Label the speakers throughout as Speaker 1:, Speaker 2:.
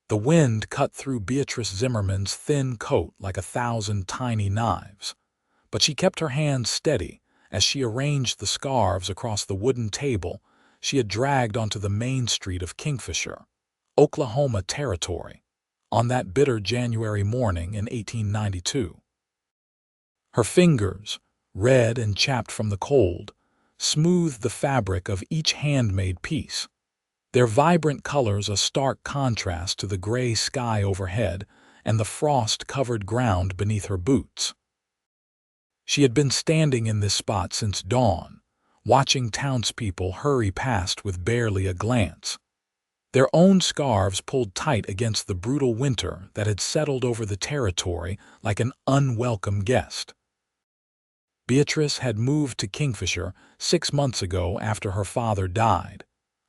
Speaker 1: The wind cut through Beatrice Zimmerman's thin coat like 1,000 tiny knives, but she kept her hands steady as she arranged the scarves across the wooden table she had dragged onto the main street of Kingfisher, Oklahoma Territory, on that bitter January morning in 1892. Her fingers, red and chapped from the cold, smoothed the fabric of each handmade piece, their vibrant colors a stark contrast to the gray sky overhead and the frost-covered ground beneath her boots. She had been standing in this spot since dawn, watching townspeople hurry past with barely a glance, their own scarves pulled tight against the brutal winter that had settled over the territory like an unwelcome guest. Beatrice had moved to Kingfisher 6 months ago after her father died,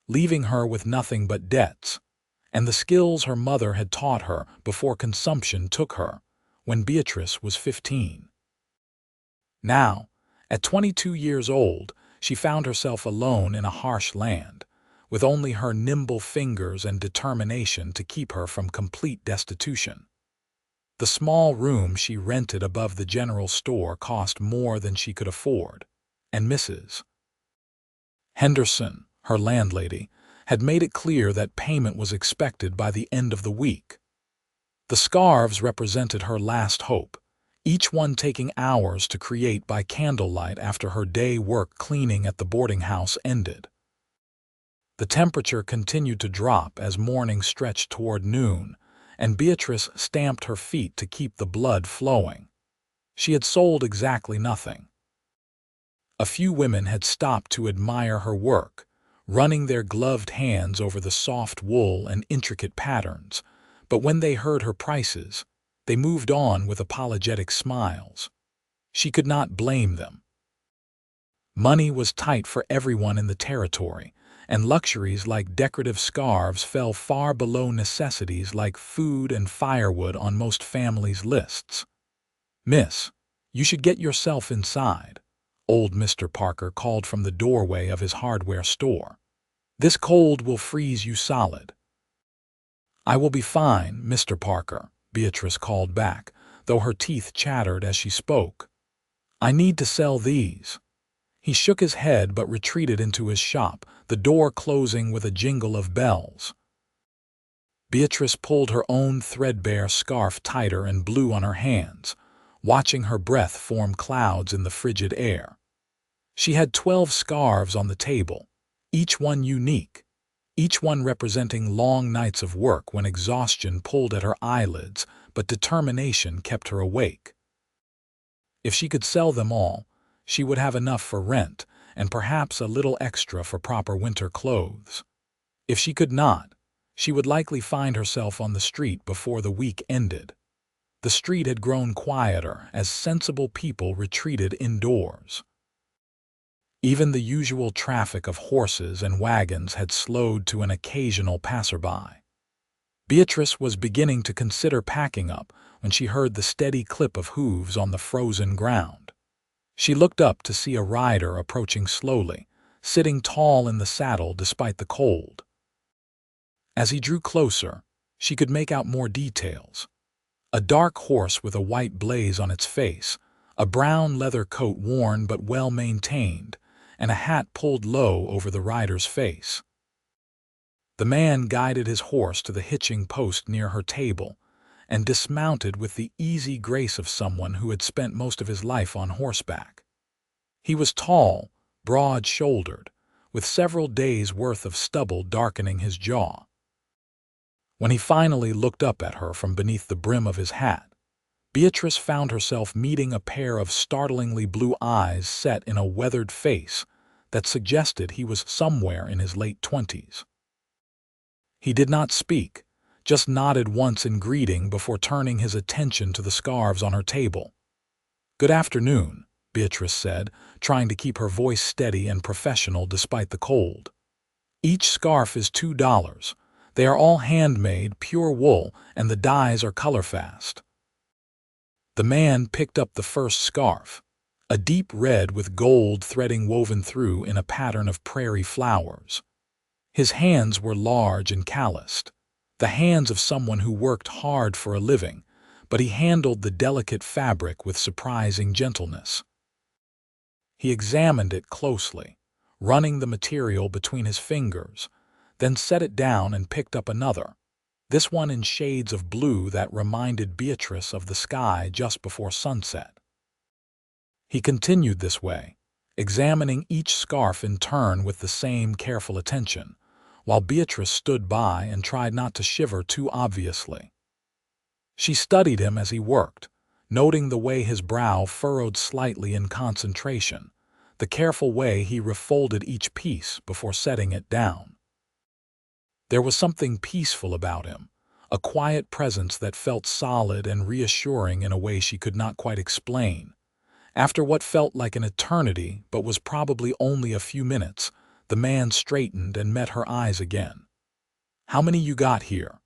Speaker 1: leaving her with nothing but debts, and the skills her mother had taught her before consumption took her, when Beatrice was 15. Now, at 22 years old, she found herself alone in a harsh land, with only her nimble fingers and determination to keep her from complete destitution. The small room she rented above the general store cost more than she could afford, and Mrs. Henderson, her landlady, had made it clear that payment was expected by the end of the week. The scarves represented her last hope, each one taking hours to create by candlelight after her day work cleaning at the boarding house ended. The temperature continued to drop as morning stretched toward noon, and Beatrice stamped her feet to keep the blood flowing. She had sold exactly nothing. A few women had stopped to admire her work, running their gloved hands over the soft wool and intricate patterns, but when they heard her prices, they moved on with apologetic smiles. She could not blame them. Money was tight for everyone in the territory, and luxuries like decorative scarves fell far below necessities like food and firewood on most families' lists. "Miss, you should get yourself inside," old Mr. Parker called from the doorway of his hardware store. "This cold will freeze you solid." "I will be fine, Mr. Parker," Beatrice called back, though her teeth chattered as she spoke. "I need to sell these." He shook his head but retreated into his shop, the door closing with a jingle of bells. Beatrice pulled her own threadbare scarf tighter and blew on her hands, watching her breath form clouds in the frigid air. She had 12 scarves on the table, each one unique, each one representing long nights of work when exhaustion pulled at her eyelids but determination kept her awake. If she could sell them all, she would have enough for rent and perhaps a little extra for proper winter clothes. If she could not, she would likely find herself on the street before the week ended. The street had grown quieter as sensible people retreated indoors. Even the usual traffic of horses and wagons had slowed to an occasional passerby. Beatrice was beginning to consider packing up when she heard the steady clip of hooves on the frozen ground. She looked up to see a rider approaching slowly, sitting tall in the saddle despite the cold. As he drew closer, she could make out more details. A dark horse with a white blaze on its face, a brown leather coat worn but well maintained, and a hat pulled low over the rider's face. The man guided his horse to the hitching post near her table and dismounted with the easy grace of someone who had spent most of his life on horseback. He was tall, broad-shouldered, with several days' worth of stubble darkening his jaw. When he finally looked up at her from beneath the brim of his hat, Beatrice found herself meeting a pair of startlingly blue eyes set in a weathered face that suggested he was somewhere in his late 20s. He did not speak, just nodded once in greeting before turning his attention to the scarves on her table. "Good afternoon," Beatrice said, trying to keep her voice steady and professional despite the cold. "Each scarf is $2. They are all handmade, pure wool, and the dyes are color-fast." The man picked up the first scarf, a deep red with gold threading woven through in a pattern of prairie flowers. His hands were large and calloused, the hands of someone who worked hard for a living, but he handled the delicate fabric with surprising gentleness. He examined it closely, running the material between his fingers, then set it down and picked up another, this one in shades of blue that reminded Beatrice of the sky just before sunset. He continued this way, examining each scarf in turn with the same careful attention, while Beatrice stood by and tried not to shiver too obviously. She studied him as he worked, noting the way his brow furrowed slightly in concentration, the careful way he refolded each piece before setting it down. There was something peaceful about him, a quiet presence that felt solid and reassuring in a way she could not quite explain. After what felt like an eternity but was probably only a few minutes, the man straightened and met her eyes again. "How many you got here?"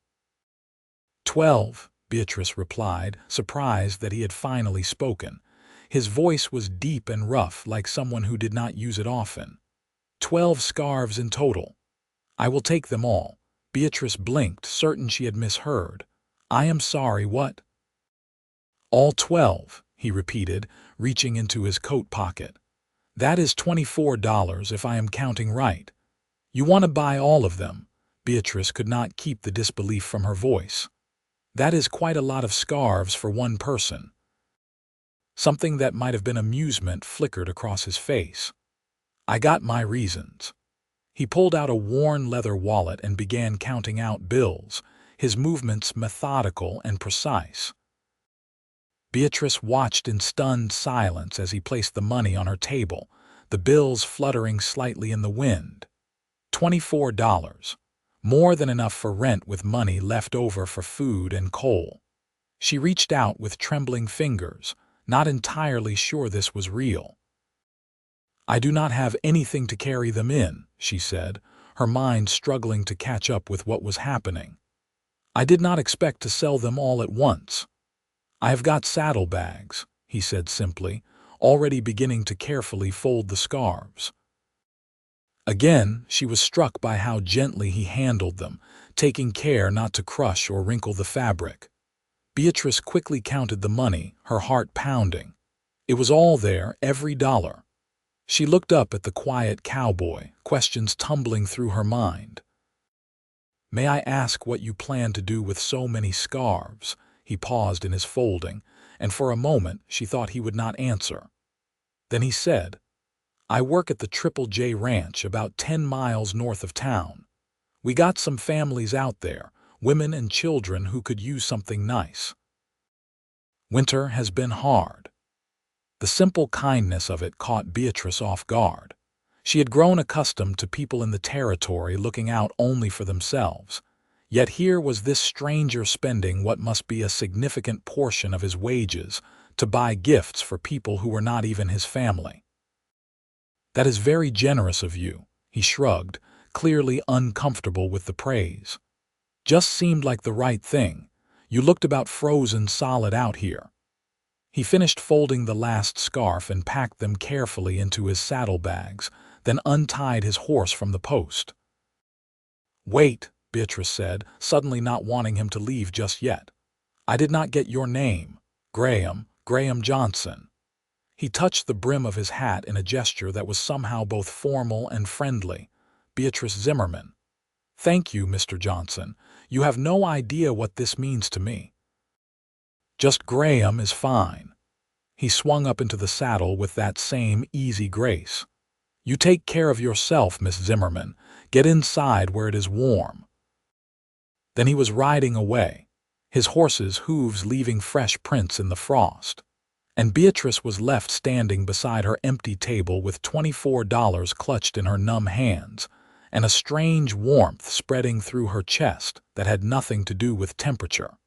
Speaker 1: 12, Beatrice replied, surprised that he had finally spoken. His voice was deep and rough, like someone who did not use it often. 12 scarves in total. I will take them all. Beatrice blinked, certain she had misheard. I am sorry, what? All 12, he repeated, reaching into his coat pocket. That is $24 if I am counting right. You want to buy all of them? Beatrice could not keep the disbelief from her voice. That is quite a lot of scarves for one person. Something that might have been amusement flickered across his face. I got my reasons. He pulled out a worn leather wallet and began counting out bills, his movements methodical and precise. Beatrice watched in stunned silence as he placed the money on her table, the bills fluttering slightly in the wind. $24. More than enough for rent with money left over for food and coal. She reached out with trembling fingers, not entirely sure this was real. I do not have anything to carry them in, she said, her mind struggling to catch up with what was happening. I did not expect to sell them all at once. I have got saddlebags, he said simply, already beginning to carefully fold the scarves. Again, she was struck by how gently he handled them, taking care not to crush or wrinkle the fabric. Beatrice quickly counted the money, her heart pounding. It was all there, every dollar. She looked up at the quiet cowboy, questions tumbling through her mind. May I ask what you plan to do with so many scarves? He paused in his folding, and for a moment she thought he would not answer. Then he said, I work at the Triple J Ranch about 10 miles north of town. We got some families out there, women and children who could use something nice. Winter has been hard. The simple kindness of it caught Beatrice off guard. She had grown accustomed to people in the territory looking out only for themselves. Yet here was this stranger spending what must be a significant portion of his wages to buy gifts for people who were not even his family. That is very generous of you, he shrugged, clearly uncomfortable with the praise. Just seemed like the right thing. You looked about frozen solid out here. He finished folding the last scarf and packed them carefully into his saddlebags, then untied his horse from the post. Wait, Beatrice said, suddenly not wanting him to leave just yet. I did not get your name. Graham Johnson. He touched the brim of his hat in a gesture that was somehow both formal and friendly. Beatrice Zimmerman. Thank you, Mr. Johnson. You have no idea what this means to me. Just Graham is fine. He swung up into the saddle with that same easy grace. You take care of yourself, Miss Zimmerman. Get inside where it is warm. Then he was riding away, his horse's hooves leaving fresh prints in the frost. And Beatrice was left standing beside her empty table with $24 clutched in her numb hands, and a strange warmth spreading through her chest that had nothing to do with temperature.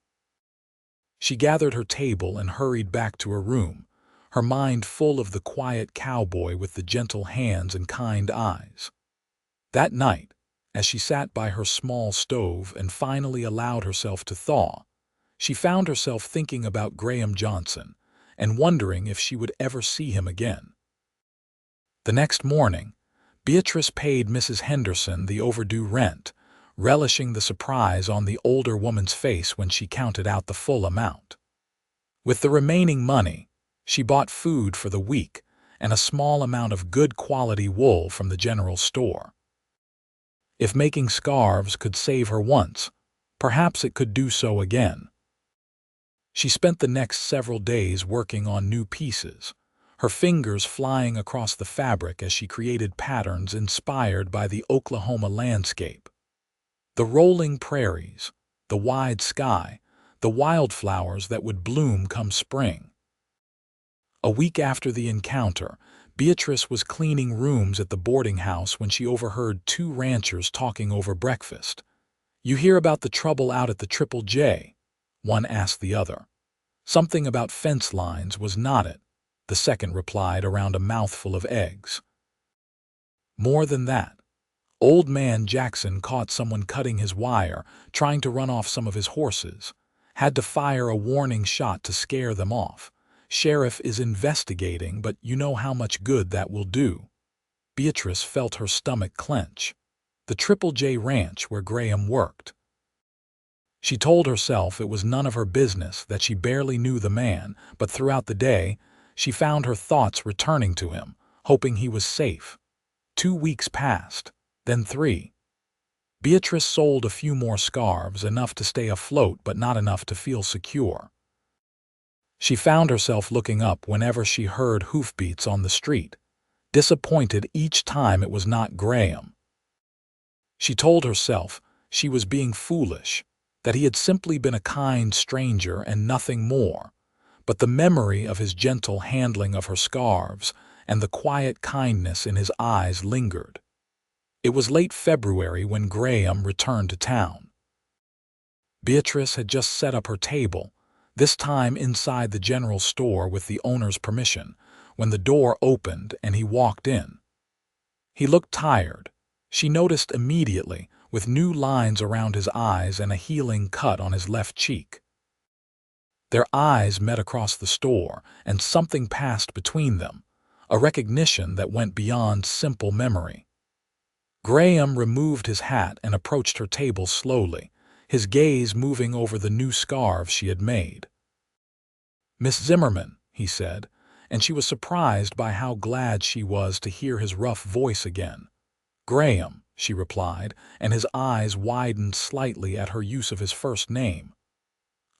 Speaker 1: She gathered her table and hurried back to her room, her mind full of the quiet cowboy with the gentle hands and kind eyes. That night, as she sat by her small stove and finally allowed herself to thaw, she found herself thinking about Graham Johnson and wondering if she would ever see him again. The next morning, Beatrice paid Mrs. Henderson the overdue rent, relishing the surprise on the older woman's face when she counted out the full amount. With the remaining money, she bought food for the week and a small amount of good quality wool from the general store. If making scarves could save her once, perhaps it could do so again. She spent the next several days working on new pieces, her fingers flying across the fabric as she created patterns inspired by the Oklahoma landscape. The rolling prairies, the wide sky, the wildflowers that would bloom come spring. A week after the encounter, Beatrice was cleaning rooms at the boarding house when she overheard two ranchers talking over breakfast. "You hear about the trouble out at the Triple J?" one asked the other. "Something about fence lines, was not it?" the second replied around a mouthful of eggs. "More than that. Old man Jackson caught someone cutting his wire, trying to run off some of his horses. Had to fire a warning shot to scare them off. Sheriff is investigating, but you know how much good that will do." Beatrice felt her stomach clench. The Triple J ranch where Graham worked. She told herself it was none of her business, that she barely knew the man, but throughout the day, she found her thoughts returning to him, hoping he was safe. 2 weeks passed, then 3. Beatrice sold a few more scarves, enough to stay afloat but not enough to feel secure. She found herself looking up whenever she heard hoofbeats on the street, disappointed each time it was not Graham. She told herself she was being foolish, that he had simply been a kind stranger and nothing more, but the memory of his gentle handling of her scarves and the quiet kindness in his eyes lingered. It was late February when Graham returned to town. Beatrice had just set up her table, this time inside the general store with the owner's permission, when the door opened and he walked in. He looked tired, she noticed immediately, with new lines around his eyes and a healing cut on his left cheek. Their eyes met across the store, and something passed between them, a recognition that went beyond simple memory. Graham removed his hat and approached her table slowly, his gaze moving over the new scarves she had made. "Miss Zimmerman," he said, and she was surprised by how glad she was to hear his rough voice again. "Graham," she replied, and his eyes widened slightly at her use of his first name.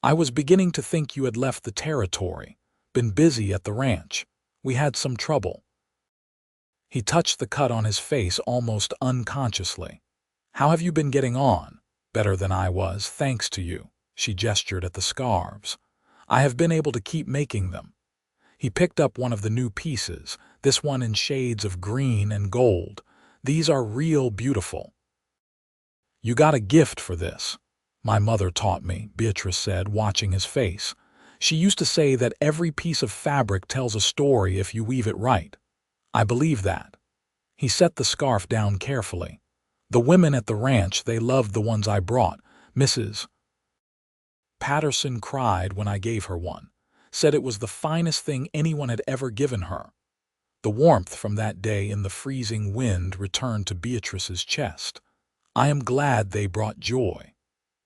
Speaker 1: "I was beginning to think you had left the territory, been busy at the ranch. We had some trouble." He touched the cut on his face almost unconsciously. "How have you been getting on?" "Better than I was, thanks to you." She gestured at the scarves. "I have been able to keep making them." He picked up one of the new pieces, this one in shades of green and gold. "These are real beautiful." "You got a gift for this." "My mother taught me," Beatrice said, watching his face. "She used to say that every piece of fabric tells a story if you weave it right. I believe that." He set the scarf down carefully. "The women at the ranch, they loved the ones I brought. Mrs. Patterson cried when I gave her one, said it was the finest thing anyone had ever given her." The warmth from that day in the freezing wind returned to Beatrice's chest. "I am glad they brought joy."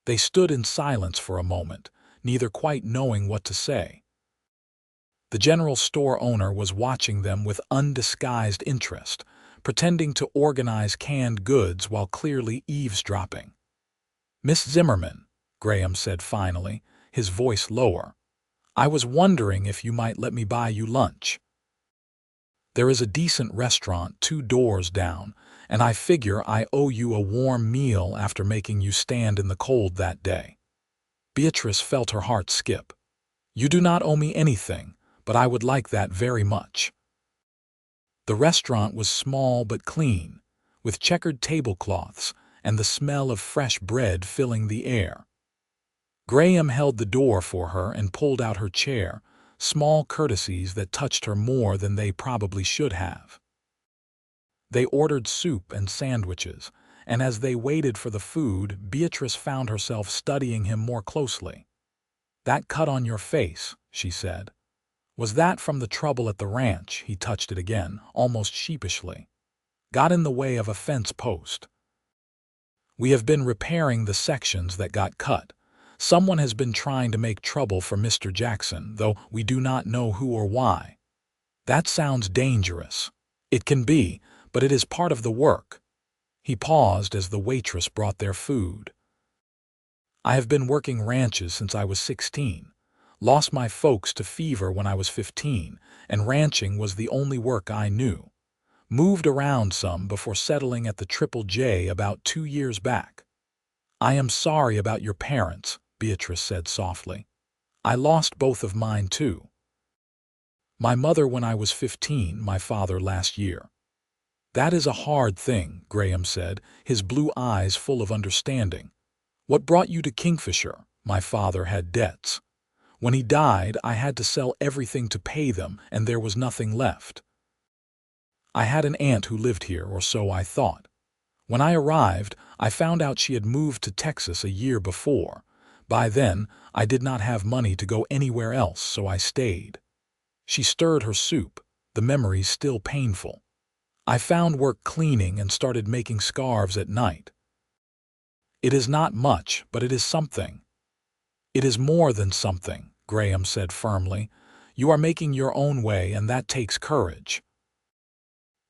Speaker 1: They stood in silence for a moment, neither quite knowing what to say. The general store owner was watching them with undisguised interest, pretending to organize canned goods while clearly eavesdropping. "Miss Zimmerman," Graham said finally, his voice lower, "I was wondering if you might let me buy you lunch. There is a decent restaurant 2 doors down, and I figure I owe you a warm meal after making you stand in the cold that day." Beatrice felt her heart skip. "You do not owe me anything, but I would like that very much." The restaurant was small but clean, with checkered tablecloths and the smell of fresh bread filling the air. Graham held the door for her and pulled out her chair, small courtesies that touched her more than they probably should have. They ordered soup and sandwiches, and as they waited for the food, Beatrice found herself studying him more closely. "That cut on your face," she said. "Was that from the trouble at the ranch?" He touched it again, almost sheepishly. "Got in the way of a fence post." We have been repairing the sections that got cut. Someone has been trying to make trouble for Mr. Jackson, though we do not know who or why. That sounds dangerous. It can be, but it is part of the work. He paused as the waitress brought their food. I have been working ranches since I was 16. Lost my folks to fever when I was 15, and ranching was the only work I knew. Moved around some before settling at the Triple J about 2 years back. I am sorry about your parents, Beatrice said softly. I lost both of mine too. My mother when I was 15, my father last year. That is a hard thing, Graham said, his blue eyes full of understanding. What brought you to Kingfisher? My father had debts. When he died, I had to sell everything to pay them, and there was nothing left. I had an aunt who lived here, or so I thought. When I arrived, I found out she had moved to Texas a year before. By then, I did not have money to go anywhere else, so I stayed. She stirred her soup, the memories still painful. I found work cleaning and started making scarves at night. It is not much, but it is something. It is more than something, Graham said firmly. You are making your own way, and that takes courage.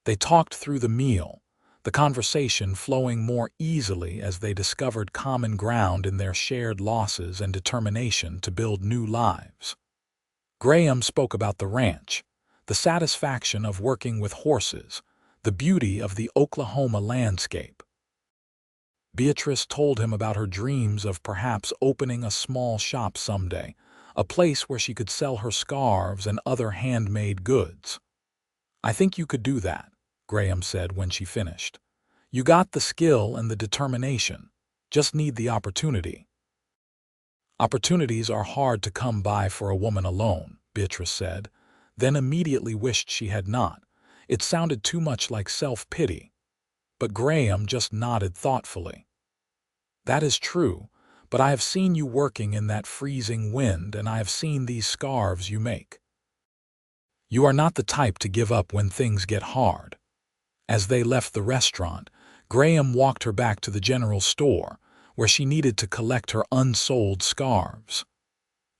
Speaker 1: They talked through the meal, the conversation flowing more easily as they discovered common ground in their shared losses and determination to build new lives. Graham spoke about the ranch, the satisfaction of working with horses, the beauty of the Oklahoma landscape. Beatrice told him about her dreams of perhaps opening a small shop someday, a place where she could sell her scarves and other handmade goods. I think you could do that, Graham said when she finished. You got the skill and the determination, just need the opportunity. Opportunities are hard to come by for a woman alone, Beatrice said, then immediately wished she had not. It sounded too much like self-pity. But Graham just nodded thoughtfully. That is true, but I have seen you working in that freezing wind, and I have seen these scarves you make. You are not the type to give up when things get hard. As they left the restaurant, Graham walked her back to the general store, where she needed to collect her unsold scarves.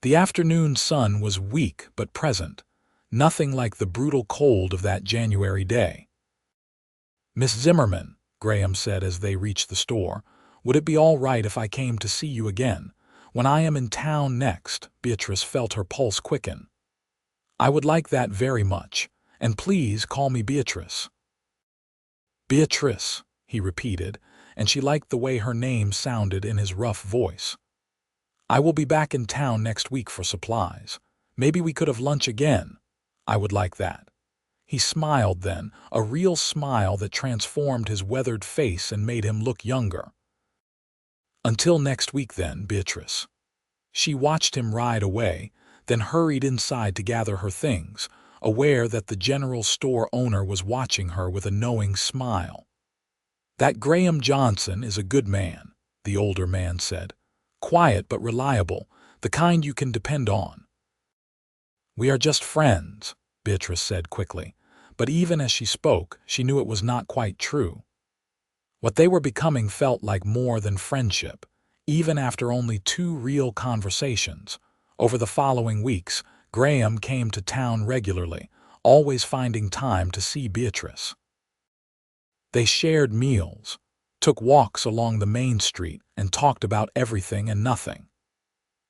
Speaker 1: The afternoon sun was weak but present, nothing like the brutal cold of that January day. Miss Zimmerman, Graham said as they reached the store, would it be all right if I came to see you again? When I am in town next, Beatrice felt her pulse quicken. I would like that very much, and please call me Beatrice. Beatrice, he repeated, and she liked the way her name sounded in his rough voice. I will be back in town next week for supplies. Maybe we could have lunch again. I would like that. He smiled then, a real smile that transformed his weathered face and made him look younger. Until next week then, Beatrice. She watched him ride away, then hurried inside to gather her things, aware that the general store owner was watching her with a knowing smile. That Graham Johnson is a good man, the older man said. Quiet but reliable, the kind you can depend on. We are just friends, Beatrice said quickly. But even as she spoke, she knew it was not quite true. What they were becoming felt like more than friendship, even after only 2 real conversations. Over the following weeks, Graham came to town regularly, always finding time to see Beatrice. They shared meals, took walks along the main street, and talked about everything and nothing.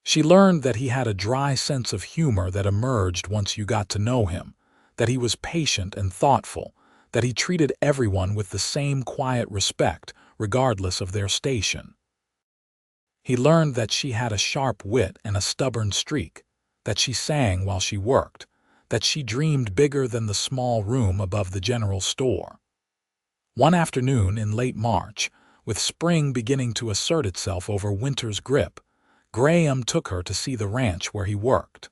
Speaker 1: She learned that he had a dry sense of humor that emerged once you got to know him, that he was patient and thoughtful, that he treated everyone with the same quiet respect, regardless of their station. He learned that she had a sharp wit and a stubborn streak, that she sang while she worked, that she dreamed bigger than the small room above the general store. One afternoon in late March, with spring beginning to assert itself over winter's grip, Graham took her to see the ranch where he worked.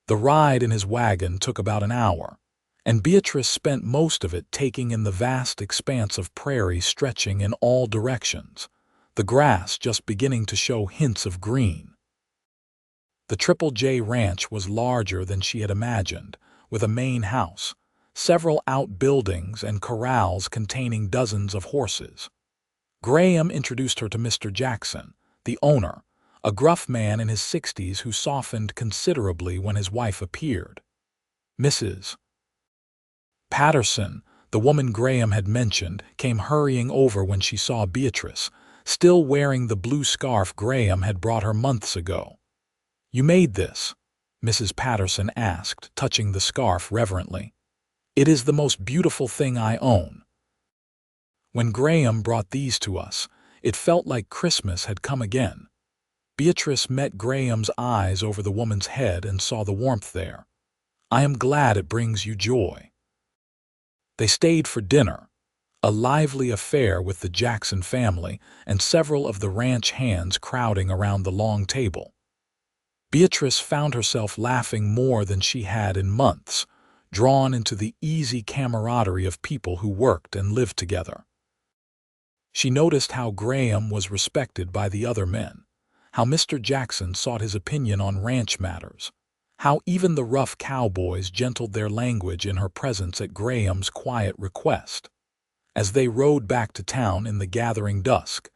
Speaker 1: The ride in his wagon took about an hour, and Beatrice spent most of it taking in the vast expanse of prairie stretching in all directions, the grass just beginning to show hints of green. The Triple J Ranch was larger than she had imagined, with a main house, several outbuildings and corrals containing dozens of horses. Graham introduced her to Mr. Jackson, the owner, a gruff man in his 60s who softened considerably when his wife appeared. Mrs. Patterson, the woman Graham had mentioned, came hurrying over when she saw Beatrice, still wearing the blue scarf Graham had brought her months ago. "You made this?" Mrs. Patterson asked, touching the scarf reverently. "It is the most beautiful thing I own. When Graham brought these to us, it felt like Christmas had come again." Beatrice met Graham's eyes over the woman's head and saw the warmth there. "I am glad it brings you joy." They stayed for dinner, a lively affair with the Jackson family and several of the ranch hands crowding around the long table. Beatrice found herself laughing more than she had in months, drawn into the easy camaraderie of people who worked and lived together. She noticed how Graham was respected by the other men, how Mr. Jackson sought his opinion on ranch matters, how even the rough cowboys gentled their language in her presence at Graham's quiet request. As they rode back to town in the gathering dusk,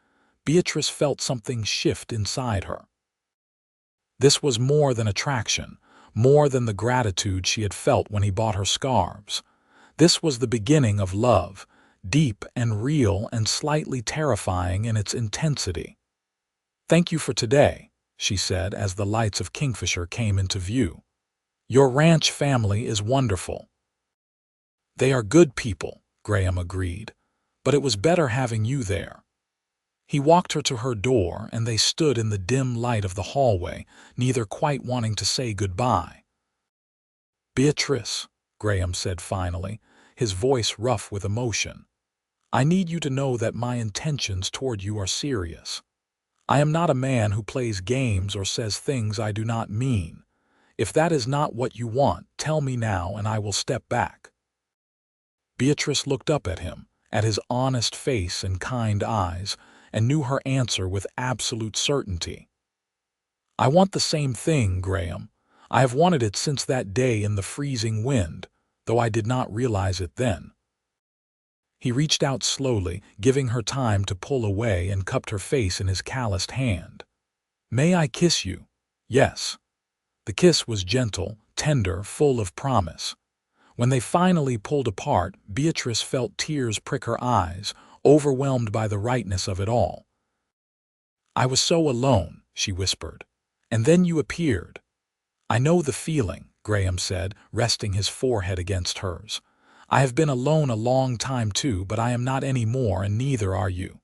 Speaker 1: Beatrice felt something shift inside her. This was more than attraction, more than the gratitude she had felt when he bought her scarves. This was the beginning of love, deep and real and slightly terrifying in its intensity. "Thank you for today," she said as the lights of Kingfisher came into view. "Your ranch family is wonderful." "They are good people," Graham agreed, "but it was better having you there." He walked her to her door, and they stood in the dim light of the hallway, neither quite wanting to say goodbye. "Beatrice," Graham said finally, his voice rough with emotion, "I need you to know that my intentions toward you are serious. I am not a man who plays games or says things I do not mean. If that is not what you want, tell me now and I will step back." Beatrice looked up at him, at his honest face and kind eyes, and knew her answer with absolute certainty. "I want the same thing, Graham. I have wanted it since that day in the freezing wind, though I did not realize it then." He reached out slowly, giving her time to pull away, and cupped her face in his calloused hand. "May I kiss you?" "Yes." The kiss was gentle, tender, full of promise. When they finally pulled apart, Beatrice felt tears prick her eyes, overwhelmed by the rightness of it all. "I was so alone," she whispered. "And then you appeared." "I know the feeling," Graham said, resting his forehead against hers. "I have been alone a long time too, but I am not any more, and neither are you."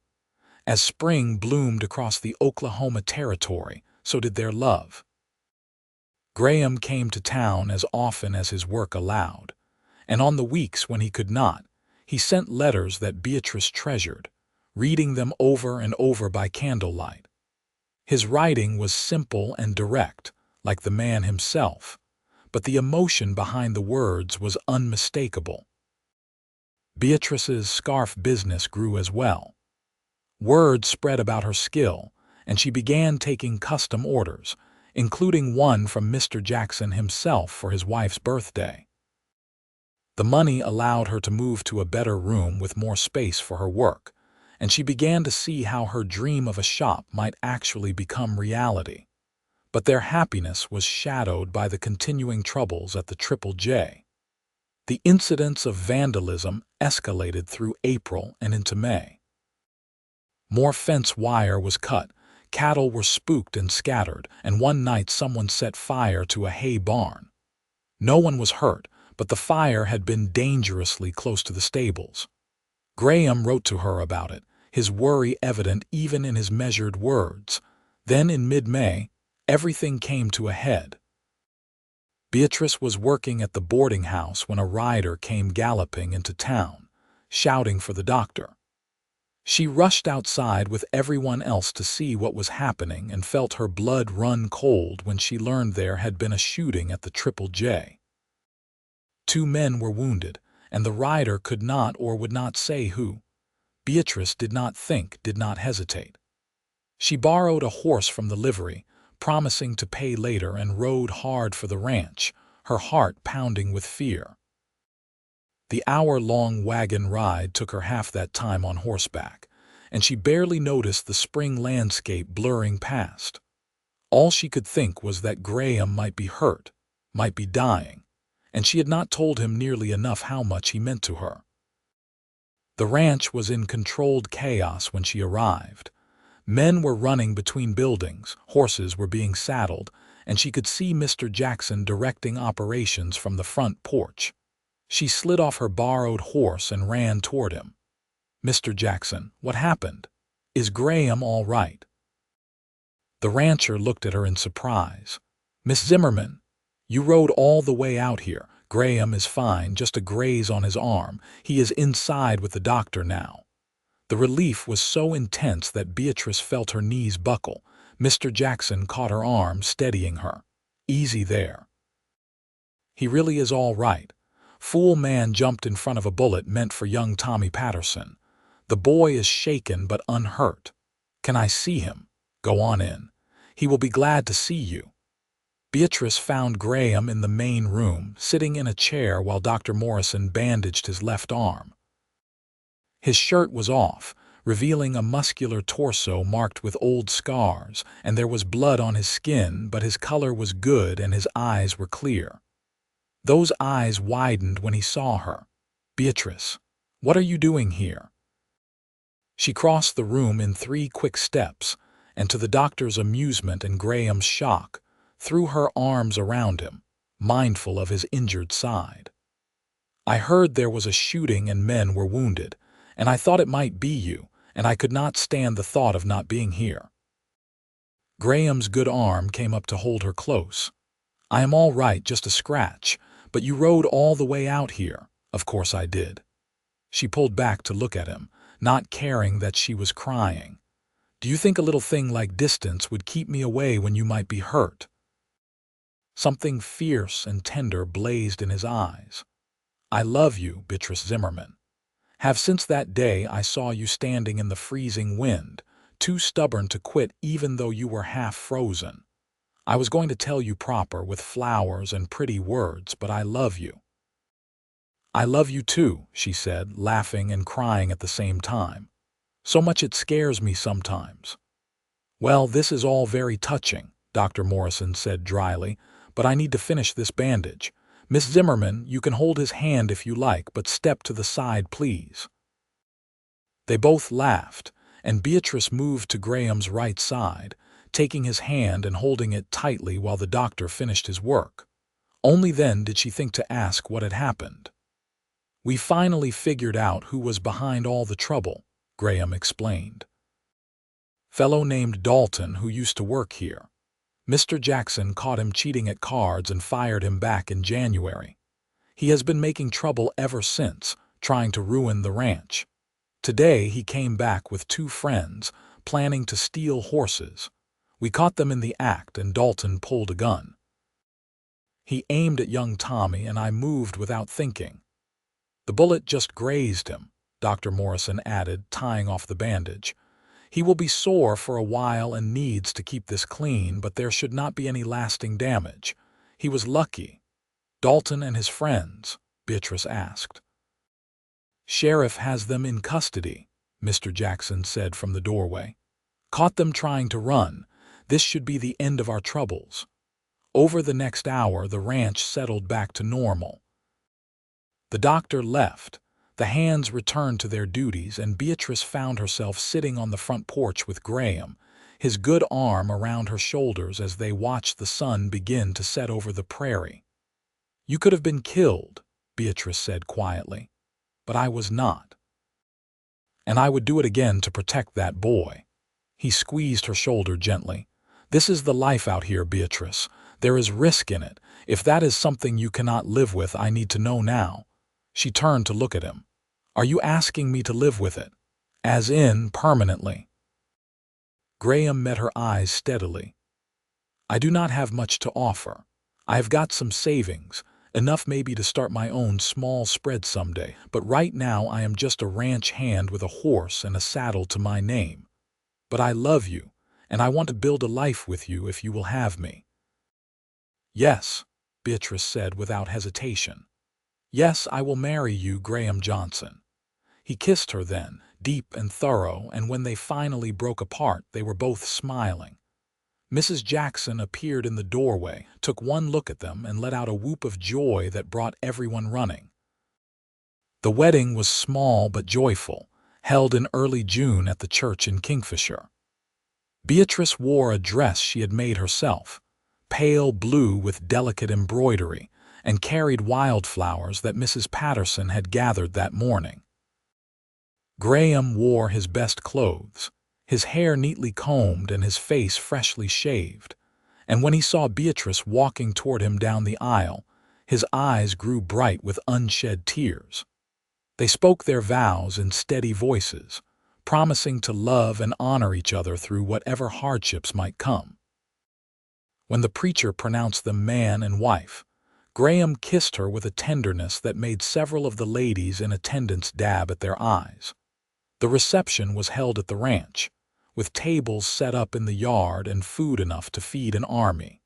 Speaker 1: As spring bloomed across the Oklahoma Territory, so did their love. Graham came to town as often as his work allowed, and on the weeks when he could not, he sent letters that Beatrice treasured, reading them over and over by candlelight. His writing was simple and direct, like the man himself, but the emotion behind the words was unmistakable. Beatrice's scarf business grew as well. Word spread about her skill, and she began taking custom orders, including one from Mr. Jackson himself for his wife's birthday. The money allowed her to move to a better room with more space for her work, and she began to see how her dream of a shop might actually become reality. But their happiness was shadowed by the continuing troubles at the Triple J. The incidents of vandalism escalated through April and into May. More fence wire was cut, cattle were spooked and scattered, and one night someone set fire to a hay barn. No one was hurt, but the fire had been dangerously close to the stables. Graham wrote to her about it, his worry evident even in his measured words. Then in mid-May, everything came to a head. Beatrice was working at the boarding house when a rider came galloping into town, shouting for the doctor. She rushed outside with everyone else to see what was happening and felt her blood run cold when she learned there had been a shooting at the Triple J. 2 men were wounded, and the rider could not or would not say who. Beatrice did not think, did not hesitate. She borrowed a horse from the livery, promising to pay later, and rode hard for the ranch, her heart pounding with fear. The hour-long wagon ride took her half that time on horseback, and she barely noticed the spring landscape blurring past. All she could think was that Graham might be hurt, might be dying, and she had not told him nearly enough how much he meant to her. The ranch was in controlled chaos when she arrived. Men were running between buildings, horses were being saddled, and she could see Mr. Jackson directing operations from the front porch. She slid off her borrowed horse and ran toward him. "Mr. Jackson, what happened? Is Graham all right?" The rancher looked at her in surprise. "Miss Zimmerman, you rode all the way out here. Graham is fine, just a graze on his arm. He is inside with the doctor now." The relief was so intense that Beatrice felt her knees buckle. Mr. Jackson caught her arm, steadying her. "Easy there. He really is all right." Fool man jumped in front of a bullet meant for young Tommy Patterson. "The boy is shaken but unhurt. Can I see him?" "Go on in. He will be glad to see you." Beatrice found Graham in the main room, sitting in a chair while Dr. Morrison bandaged his left arm. His shirt was off, revealing a muscular torso marked with old scars, and there was blood on his skin, but his color was good and his eyes were clear. Those eyes widened when he saw her. "Beatrice, what are you doing here?" She crossed the room in 3 quick steps, and to the doctor's amusement and Graham's shock, threw her arms around him, mindful of his injured side. "I heard there was a shooting and men were wounded, and I thought it might be you, and I could not stand the thought of not being here." Graham's good arm came up to hold her close. "I am all right, just a scratch, but you rode all the way out here." "Of course I did." She pulled back to look at him, not caring that she was crying. "Do you think a little thing like distance would keep me away when you might be hurt?" Something fierce and tender blazed in his eyes. "I love you, Beatrice Zimmerman. Have since that day I saw you standing in the freezing wind, too stubborn to quit even though you were half frozen. I was going to tell you proper with flowers and pretty words, but I love you." "I love you too," she said, laughing and crying at the same time. "So much it scares me sometimes." "Well, this is all very touching," Dr. Morrison said dryly, "but I need to finish this bandage. Miss Zimmerman, you can hold his hand if you like, but step to the side, please." They both laughed, and Beatrice moved to Graham's right side, taking his hand and holding it tightly while the doctor finished his work. Only then did she think to ask what had happened. "We finally figured out who was behind all the trouble," Graham explained. "Fellow named Dalton who used to work here. Mr. Jackson caught him cheating at cards and fired him back in January. He has been making trouble ever since, trying to ruin the ranch. Today he came back with 2 friends, planning to steal horses. We caught them in the act and Dalton pulled a gun. He aimed at young Tommy and I moved without thinking. The bullet just grazed him," Dr. Morrison added, tying off the bandage. "He will be sore for a while and needs to keep this clean, but there should not be any lasting damage. He was lucky." "Dalton and his friends?" Beatrice asked. "Sheriff has them in custody," Mr. Jackson said from the doorway. "Caught them trying to run. This should be the end of our troubles." Over the next hour, the ranch settled back to normal. The doctor left. The hands returned to their duties, and Beatrice found herself sitting on the front porch with Graham, his good arm around her shoulders as they watched the sun begin to set over the prairie. "You could have been killed," Beatrice said quietly, "but I was not. And I would do it again to protect that boy." He squeezed her shoulder gently. "This is the life out here, Beatrice. There is risk in it. If that is something you cannot live with, I need to know now." She turned to look at him. "Are you asking me to live with it? As in, permanently?" Graham met her eyes steadily. "I do not have much to offer. I have got some savings, enough maybe to start my own small spread someday, but right now I am just a ranch hand with a horse and a saddle to my name. But I love you, and I want to build a life with you if you will have me." "Yes," Beatrice said without hesitation. "Yes, I will marry you, Graham Johnson." He kissed her then, deep and thorough, and when they finally broke apart, they were both smiling. Mrs. Jackson appeared in the doorway, took one look at them, and let out a whoop of joy that brought everyone running. The wedding was small but joyful, held in early June at the church in Kingfisher. Beatrice wore a dress she had made herself, pale blue with delicate embroidery, and carried wildflowers that Mrs. Patterson had gathered that morning. Graham wore his best clothes, his hair neatly combed and his face freshly shaved, and when he saw Beatrice walking toward him down the aisle, his eyes grew bright with unshed tears. They spoke their vows in steady voices, promising to love and honor each other through whatever hardships might come. When the preacher pronounced them man and wife, Graham kissed her with a tenderness that made several of the ladies in attendance dab at their eyes. The reception was held at the ranch, with tables set up in the yard and food enough to feed an army.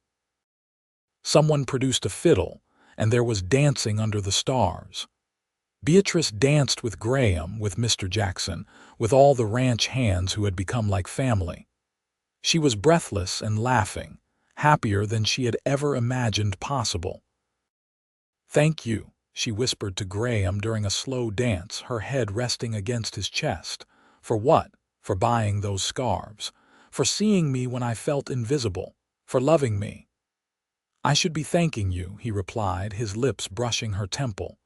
Speaker 1: Someone produced a fiddle, and there was dancing under the stars. Beatrice danced with Graham, with Mr. Jackson, with all the ranch hands who had become like family. She was breathless and laughing, happier than she had ever imagined possible. "Thank you," she whispered to Graham during a slow dance, her head resting against his chest. "For what? For buying those scarves, for seeing me when I felt invisible, for loving me." "I should be thanking you," he replied, his lips brushing her temple.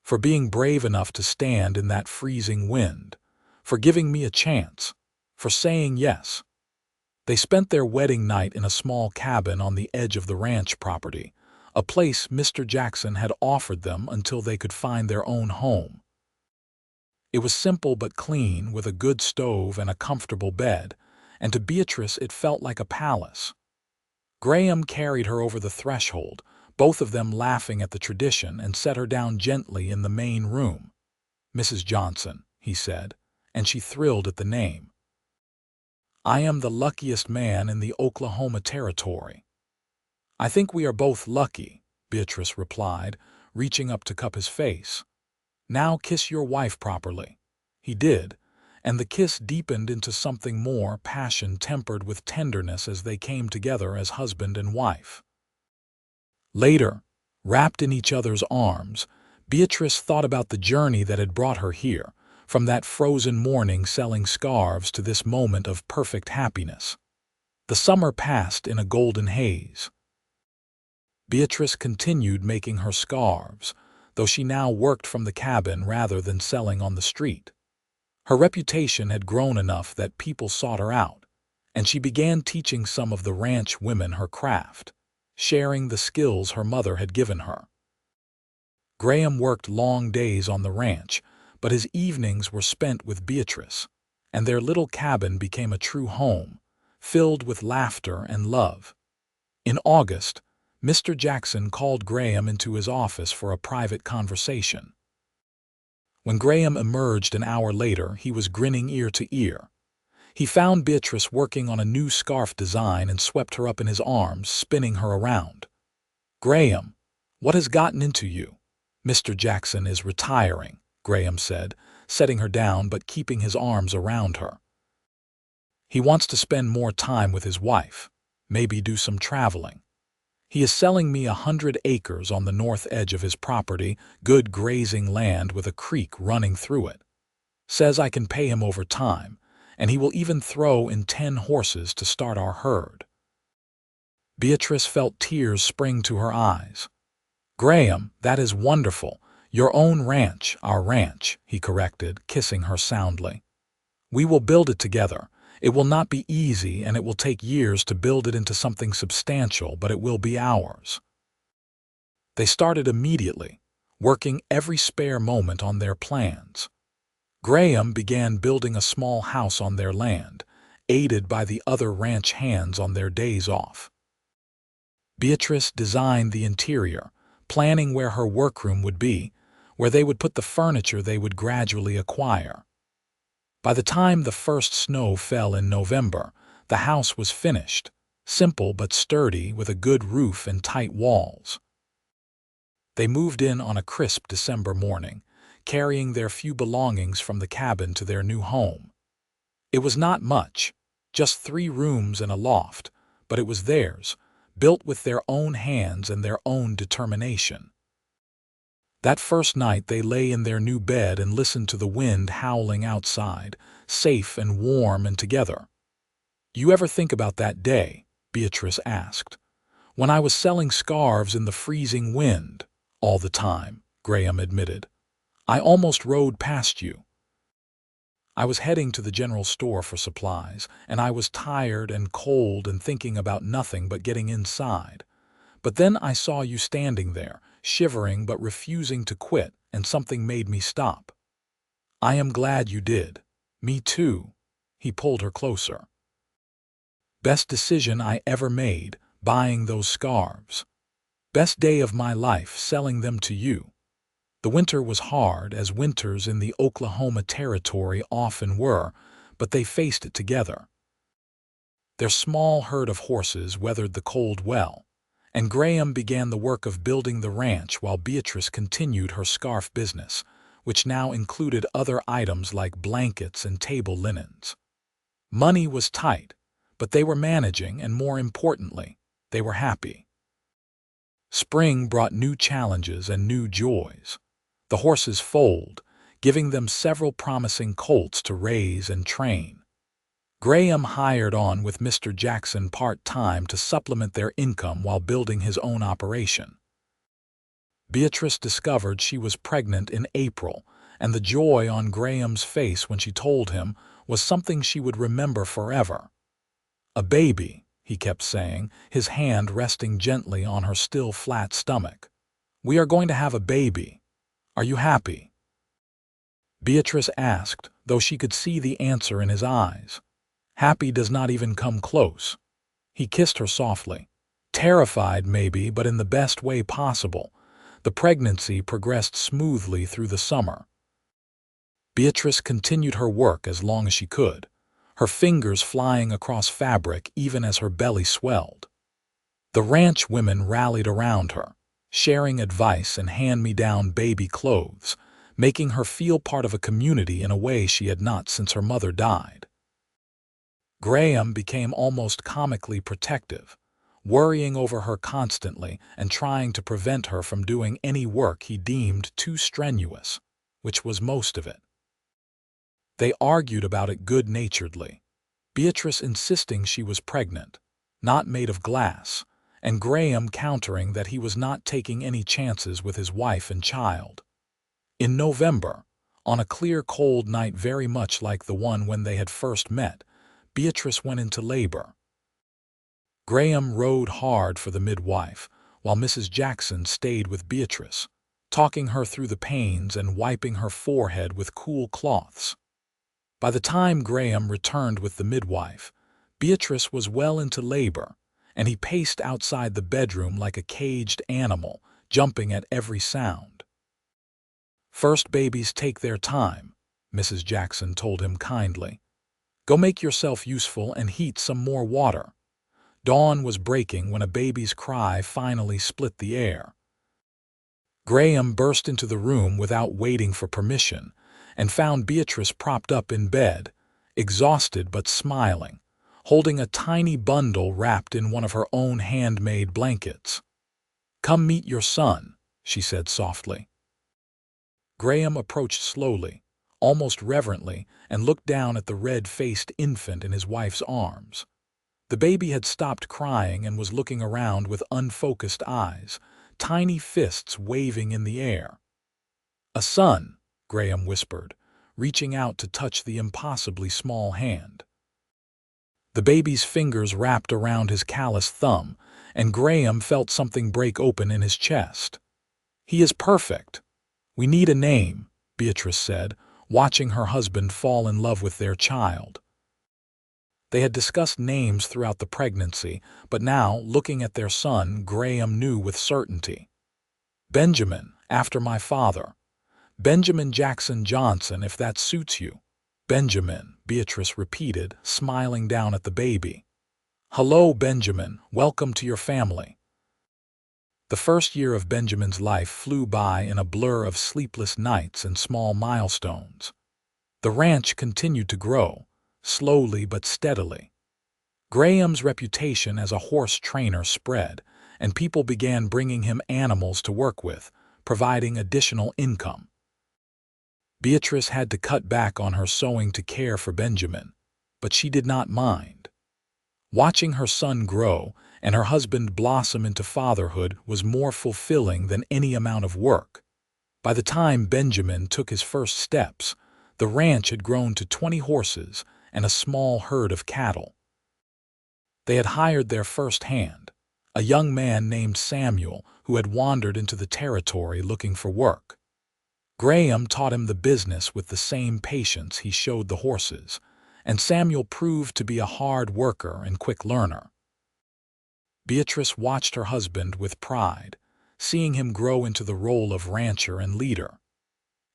Speaker 1: "For being brave enough to stand in that freezing wind, for giving me a chance, for saying yes." They spent their wedding night in a small cabin on the edge of the ranch property, a place Mr. Jackson had offered them until they could find their own home. It was simple but clean, with a good stove and a comfortable bed, and to Beatrice it felt like a palace. Graham carried her over the threshold, both of them laughing at the tradition, and set her down gently in the main room. "Mrs. Johnson," he said, and she thrilled at the name. "I am the luckiest man in the Oklahoma Territory." "I think we are both lucky," Beatrice replied, reaching up to cup his face. "Now kiss your wife properly." He did, and the kiss deepened into something more, passion tempered with tenderness as they came together as husband and wife. Later, wrapped in each other's arms, Beatrice thought about the journey that had brought her here, from that frozen morning selling scarves to this moment of perfect happiness. The summer passed in a golden haze. Beatrice continued making her scarves, though she now worked from the cabin rather than selling on the street. Her reputation had grown enough that people sought her out, and she began teaching some of the ranch women her craft, sharing the skills her mother had given her. Graham worked long days on the ranch, but his evenings were spent with Beatrice, and their little cabin became a true home, filled with laughter and love. In August, Mr. Jackson called Graham into his office for a private conversation. When Graham emerged an hour later, he was grinning ear to ear. He found Beatrice working on a new scarf design and swept her up in his arms, spinning her around. "Graham, what has gotten into you?" "Mr. Jackson is retiring," Graham said, setting her down but keeping his arms around her. "He wants to spend more time with his wife, maybe do some traveling. He is selling me 100 acres on the north edge of his property, good grazing land with a creek running through it. Says I can pay him over time, and he will even throw in 10 horses to start our herd." Beatrice felt tears spring to her eyes. "Graham, that is wonderful. Your own ranch, our ranch," he corrected, kissing her soundly. "We will build it together. It will not be easy, and it will take years to build it into something substantial, but it will be ours." They started immediately, working every spare moment on their plans. Graham began building a small house on their land, aided by the other ranch hands on their days off. Beatrice designed the interior, planning where her workroom would be, where they would put the furniture they would gradually acquire. By the time the first snow fell in November, the house was finished, simple but sturdy, with a good roof and tight walls. They moved in on a crisp December morning, carrying their few belongings from the cabin to their new home. It was not much, just 3 rooms and a loft, but it was theirs, built with their own hands and their own determination. That first night they lay in their new bed and listened to the wind howling outside, safe and warm and together. "You ever think about that day?" Beatrice asked. "When I was selling scarves in the freezing wind." "All the time," Graham admitted. "I almost rode past you. I was heading to the general store for supplies, and I was tired and cold and thinking about nothing but getting inside. But then I saw you standing there, shivering but refusing to quit, and something made me stop." "I am glad you did." "Me too." He pulled her closer. "Best decision I ever made, buying those scarves. Best day of my life selling them to you." The winter was hard, as winters in the Oklahoma Territory often were, but they faced it together. Their small herd of horses weathered the cold well, and Graham began the work of building the ranch while Beatrice continued her scarf business, which now included other items like blankets and table linens. Money was tight, but they were managing, and more importantly, they were happy. Spring brought new challenges and new joys. The horses foaled, giving them several promising colts to raise and train. Graham hired on with Mr. Jackson part-time to supplement their income while building his own operation. Beatrice discovered she was pregnant in April, and the joy on Graham's face when she told him was something she would remember forever. "A baby," he kept saying, his hand resting gently on her still flat stomach. "We are going to have a baby. Are you happy?" Beatrice asked, though she could see the answer in his eyes. "Happy does not even come close." He kissed her softly. Terrified, maybe, but in the best way possible. The pregnancy progressed smoothly through the summer. Beatrice continued her work as long as she could, her fingers flying across fabric even as her belly swelled. The ranch women rallied around her, sharing advice and hand-me-down baby clothes, making her feel part of a community in a way she had not since her mother died. Graham became almost comically protective, worrying over her constantly and trying to prevent her from doing any work he deemed too strenuous, which was most of it. They argued about it good-naturedly, Beatrice insisting she was pregnant, not made of glass, and Graham countering that he was not taking any chances with his wife and child. In November, on a clear cold night very much like the one when they had first met, Beatrice went into labor. Graham rode hard for the midwife, while Mrs. Jackson stayed with Beatrice, talking her through the pains and wiping her forehead with cool cloths. By the time Graham returned with the midwife, Beatrice was well into labor, and he paced outside the bedroom like a caged animal, jumping at every sound. "First babies take their time," Mrs. Jackson told him kindly. "Go make yourself useful and heat some more water." Dawn was breaking when a baby's cry finally split the air. Graham burst into the room without waiting for permission and found Beatrice propped up in bed, exhausted but smiling, holding a tiny bundle wrapped in one of her own handmade blankets. "Come meet your son," she said softly. Graham approached slowly, almost reverently, and looked down at the red-faced infant in his wife's arms. The baby had stopped crying and was looking around with unfocused eyes, tiny fists waving in the air. "A son," Graham whispered, reaching out to touch the impossibly small hand. The baby's fingers wrapped around his calloused thumb, and Graham felt something break open in his chest. "He is perfect. We need a name," Beatrice said, watching her husband fall in love with their child. They had discussed names throughout the pregnancy, but now, looking at their son, Graham knew with certainty. "Benjamin, after my father. Benjamin Jackson Johnson, if that suits you." "Benjamin," Beatrice repeated, smiling down at the baby. "Hello, Benjamin. Welcome to your family." The first year of Benjamin's life flew by in a blur of sleepless nights and small milestones. The ranch continued to grow, slowly but steadily. Graham's reputation as a horse trainer spread, and people began bringing him animals to work with, providing additional income. Beatrice had to cut back on her sewing to care for Benjamin, but she did not mind. Watching her son grow and her husband blossom into fatherhood was more fulfilling than any amount of work. By the time Benjamin took his first steps, the ranch had grown to 20 horses and a small herd of cattle. They had hired their first hand, a young man named Samuel who had wandered into the territory looking for work. Graham taught him the business with the same patience he showed the horses, and Samuel proved to be a hard worker and quick learner. Beatrice watched her husband with pride, seeing him grow into the role of rancher and leader.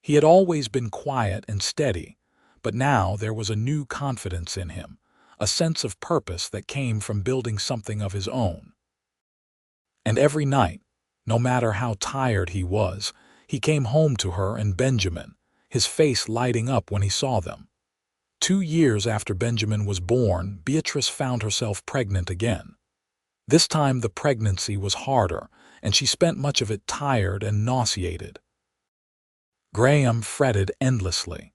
Speaker 1: He had always been quiet and steady, but now there was a new confidence in him, a sense of purpose that came from building something of his own. And every night, no matter how tired he was, he came home to her and Benjamin, his face lighting up when he saw them. 2 years after Benjamin was born, Beatrice found herself pregnant again. This time the pregnancy was harder, and she spent much of it tired and nauseated. Graham fretted endlessly,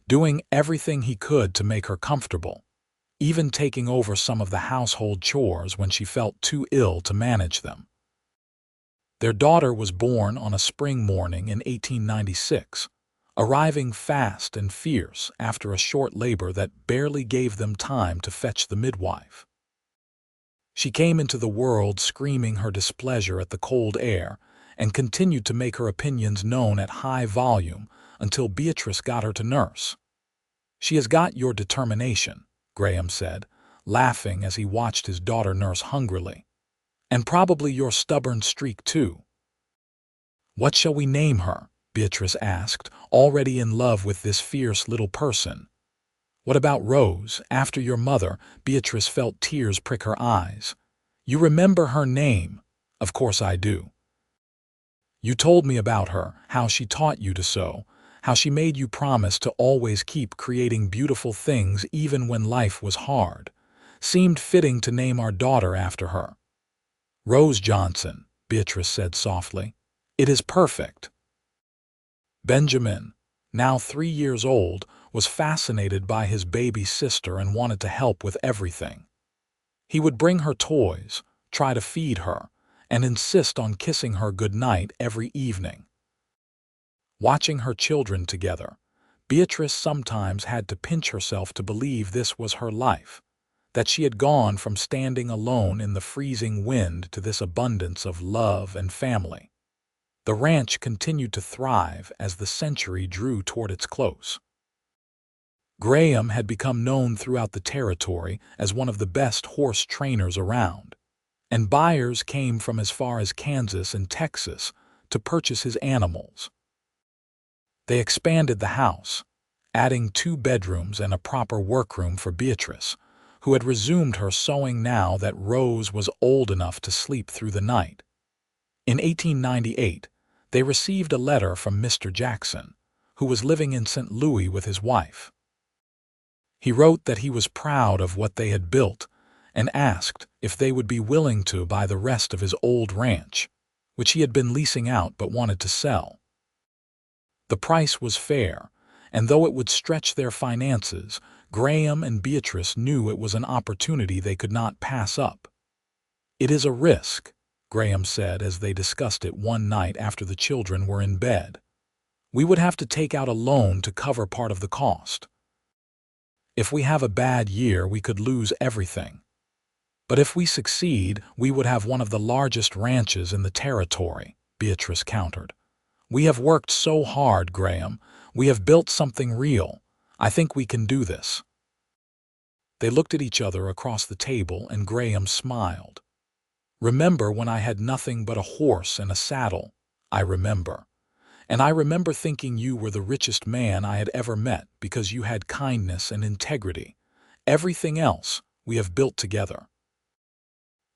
Speaker 1: doing everything he could to make her comfortable, even taking over some of the household chores when she felt too ill to manage them. Their daughter was born on a spring morning in 1896, arriving fast and fierce after a short labor that barely gave them time to fetch the midwife. She came into the world screaming her displeasure at the cold air and continued to make her opinions known at high volume until Beatrice got her to nurse. "She has got your determination," Graham said, laughing as he watched his daughter nurse hungrily. "And probably your stubborn streak, too." "What shall we name her?" Beatrice asked, already in love with this fierce little person. "What about Rose, after your mother?" Beatrice felt tears prick her eyes. "You remember her name?" "Of course I do. You told me about her, how she taught you to sew, how she made you promise to always keep creating beautiful things even when life was hard. Seemed fitting to name our daughter after her." "Rose Johnson," Beatrice said softly. "It is perfect." Benjamin, now 3 years old, was fascinated by his baby sister and wanted to help with everything. He would bring her toys, try to feed her, and insist on kissing her goodnight every evening. Watching her children together, Beatrice sometimes had to pinch herself to believe this was her life, that she had gone from standing alone in the freezing wind to this abundance of love and family. The ranch continued to thrive as the century drew toward its close. Graham had become known throughout the territory as one of the best horse trainers around, and buyers came from as far as Kansas and Texas to purchase his animals. They expanded the house, adding 2 bedrooms and a proper workroom for Beatrice, who had resumed her sewing now that Rose was old enough to sleep through the night. In 1898, they received a letter from Mr. Jackson, who was living in St. Louis with his wife. He wrote that he was proud of what they had built and asked if they would be willing to buy the rest of his old ranch, which he had been leasing out but wanted to sell. The price was fair, and though it would stretch their finances, Graham and Beatrice knew it was an opportunity they could not pass up. "It is a risk," Graham said as they discussed it one night after the children were in bed. "We would have to take out a loan to cover part of the cost. If we have a bad year, we could lose everything. But if we succeed, we would have one of the largest ranches in the territory," Beatrice countered. "We have worked so hard, Graham. We have built something real. I think we can do this." They looked at each other across the table and Graham smiled. "Remember when I had nothing but a horse and a saddle? I remember. And I remember thinking you were the richest man I had ever met because you had kindness and integrity. Everything else we have built together."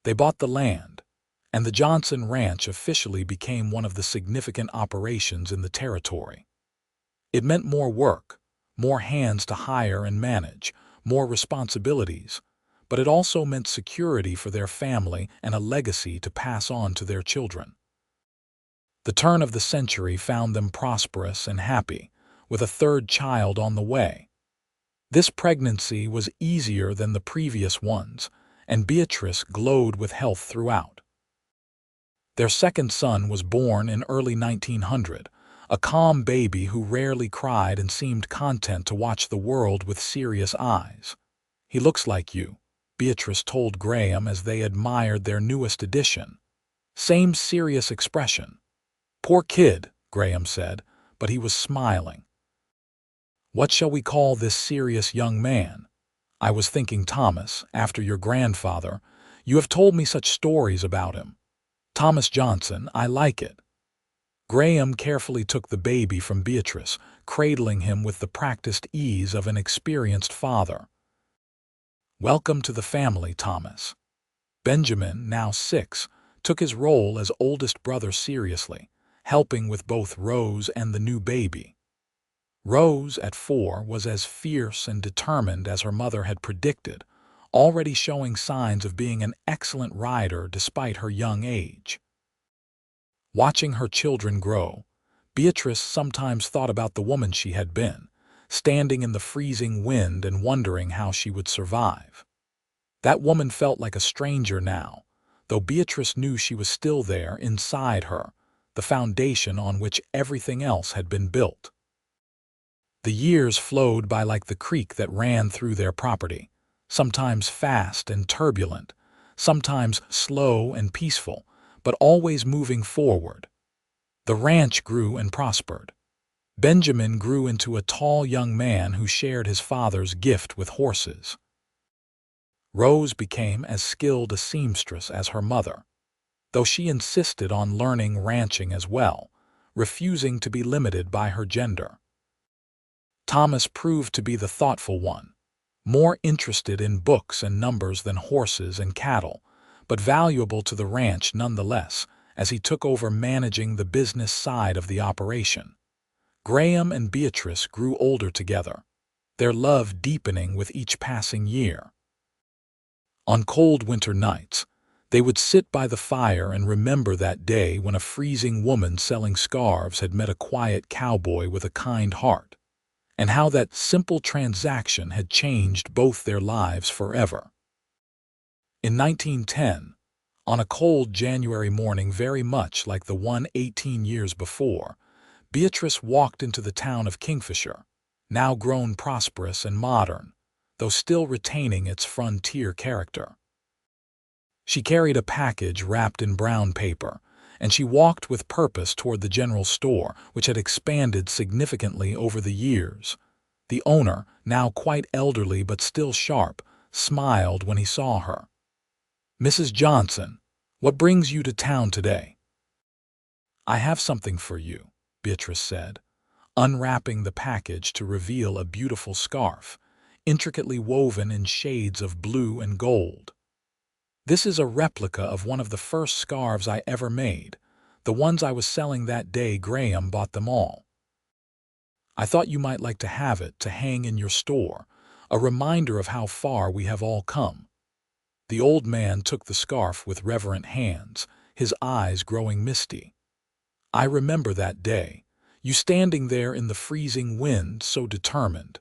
Speaker 1: They bought the land, and the Johnson Ranch officially became one of the significant operations in the territory. It meant more work, more hands to hire and manage, more responsibilities, but it also meant security for their family and a legacy to pass on to their children. The turn of the century found them prosperous and happy, with a third child on the way. This pregnancy was easier than the previous ones, and Beatrice glowed with health throughout. Their second son was born in early 1900, a calm baby who rarely cried and seemed content to watch the world with serious eyes. "He looks like you," Beatrice told Graham as they admired their newest addition. "Same serious expression." "Poor kid," Graham said, but he was smiling. "What shall we call this serious young man?" "I was thinking Thomas, after your grandfather. You have told me such stories about him." "Thomas Johnson, I like it." Graham carefully took the baby from Beatrice, cradling him with the practiced ease of an experienced father. "Welcome to the family, Thomas." Benjamin, now 6, took his role as oldest brother seriously, helping with both Rose and the new baby. Rose, at 4, was as fierce and determined as her mother had predicted, already showing signs of being an excellent rider despite her young age. Watching her children grow, Beatrice sometimes thought about the woman she had been, standing in the freezing wind and wondering how she would survive. That woman felt like a stranger now, though Beatrice knew she was still there inside her, the foundation on which everything else had been built. The years flowed by like the creek that ran through their property, sometimes fast and turbulent, sometimes slow and peaceful, but always moving forward. The ranch grew and prospered. Benjamin grew into a tall young man who shared his father's gift with horses. Rose became as skilled a seamstress as her mother, though she insisted on learning ranching as well, refusing to be limited by her gender. Thomas proved to be the thoughtful one, more interested in books and numbers than horses and cattle, but valuable to the ranch nonetheless, as he took over managing the business side of the operation. Graham and Beatrice grew older together, their love deepening with each passing year. On cold winter nights, they would sit by the fire and remember that day when a freezing woman selling scarves had met a quiet cowboy with a kind heart, and how that simple transaction had changed both their lives forever. In 1910, on a cold January morning very much like the one 18 years before, Beatrice walked into the town of Kingfisher, now grown prosperous and modern, though still retaining its frontier character. She carried a package wrapped in brown paper, and she walked with purpose toward the general store, which had expanded significantly over the years. The owner, now quite elderly but still sharp, smiled when he saw her. "Mrs. Johnson, what brings you to town today?" "I have something for you," Beatrice said, unwrapping the package to reveal a beautiful scarf, intricately woven in shades of blue and gold. "This is a replica of one of the first scarves I ever made. The ones I was selling that day Graham bought them all. I thought you might like to have it to hang in your store, a reminder of how far we have all come." The old man took the scarf with reverent hands, his eyes growing misty. "I remember that day, you standing there in the freezing wind so determined.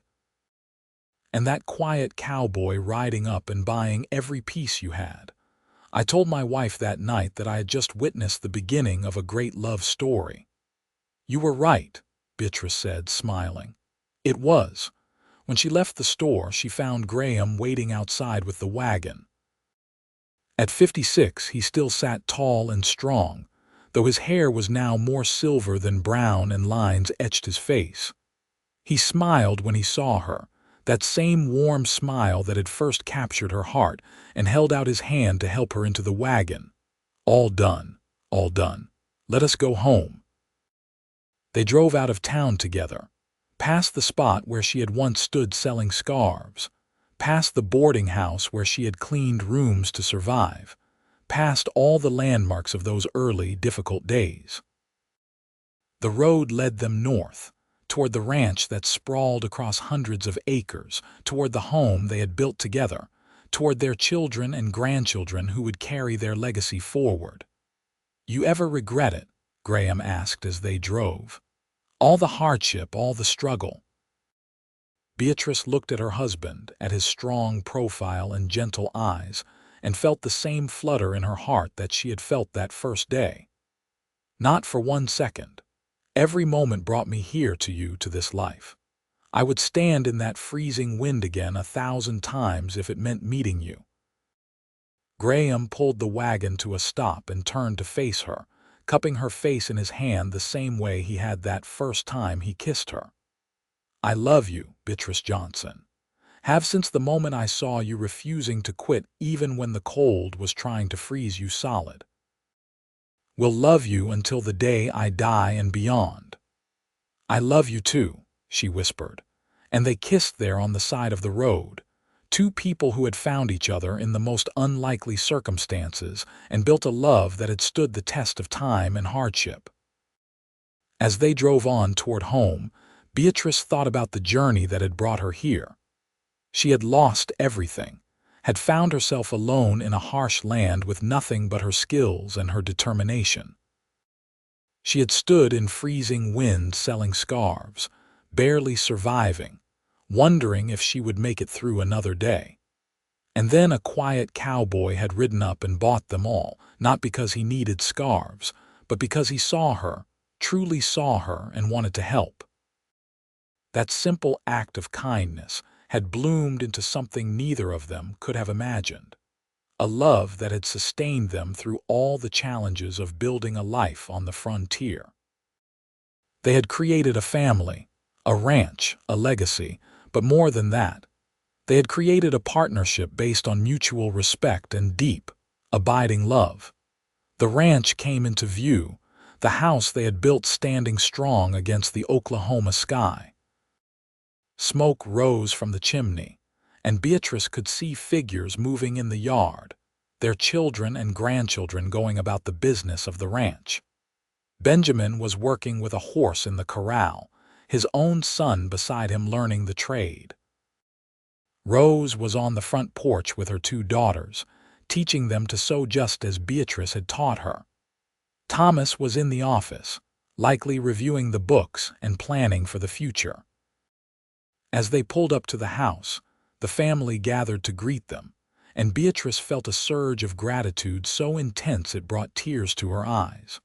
Speaker 1: And that quiet cowboy riding up and buying every piece you had. I told my wife that night that I had just witnessed the beginning of a great love story." "You were right," Beatrice said, smiling. "It was." When she left the store, she found Graham waiting outside with the wagon. At 56, he still sat tall and strong, though his hair was now more silver than brown and lines etched his face. He smiled when he saw her, that same warm smile that had first captured her heart, and held out his hand to help her into the wagon. "All done, all done. Let us go home." They drove out of town together, past the spot where she had once stood selling scarves, past the boarding house where she had cleaned rooms to survive, past all the landmarks of those early, difficult days. The road led them north, toward the ranch that sprawled across hundreds of acres, toward the home they had built together, toward their children and grandchildren who would carry their legacy forward. "You ever regret it?" Graham asked as they drove. "All the hardship, all the struggle?" Beatrice looked at her husband, at his strong profile and gentle eyes, and felt the same flutter in her heart that she had felt that first day. "Not for one second. Every moment brought me here to you, to this life. I would stand in that freezing wind again 1,000 times if it meant meeting you." Graham pulled the wagon to a stop and turned to face her, cupping her face in his hand the same way he had that first time he kissed her. "I love you, Beatrice Johnson. Have since the moment I saw you refusing to quit even when the cold was trying to freeze you solid. Will love you until the day I die and beyond." "I love you too," she whispered, and they kissed there on the side of the road, two people who had found each other in the most unlikely circumstances and built a love that had stood the test of time and hardship. As they drove on toward home, Beatrice thought about the journey that had brought her here. She had lost everything, had found herself alone in a harsh land with nothing but her skills and her determination. She had stood in freezing wind selling scarves, barely surviving, wondering if she would make it through another day. And then a quiet cowboy had ridden up and bought them all, not because he needed scarves, but because he saw her, truly saw her, and wanted to help. That simple act of kindness had bloomed into something neither of them could have imagined, a love that had sustained them through all the challenges of building a life on the frontier. They had created a family, a ranch, a legacy, but more than that, they had created a partnership based on mutual respect and deep, abiding love. The ranch came into view, the house they had built standing strong against the Oklahoma sky. Smoke rose from the chimney, and Beatrice could see figures moving in the yard, their children and grandchildren going about the business of the ranch. Benjamin was working with a horse in the corral, his own son beside him learning the trade. Rose was on the front porch with her two daughters, teaching them to sew just as Beatrice had taught her. Thomas was in the office, likely reviewing the books and planning for the future. As they pulled up to the house, the family gathered to greet them, and Beatrice felt a surge of gratitude so intense it brought tears to her eyes.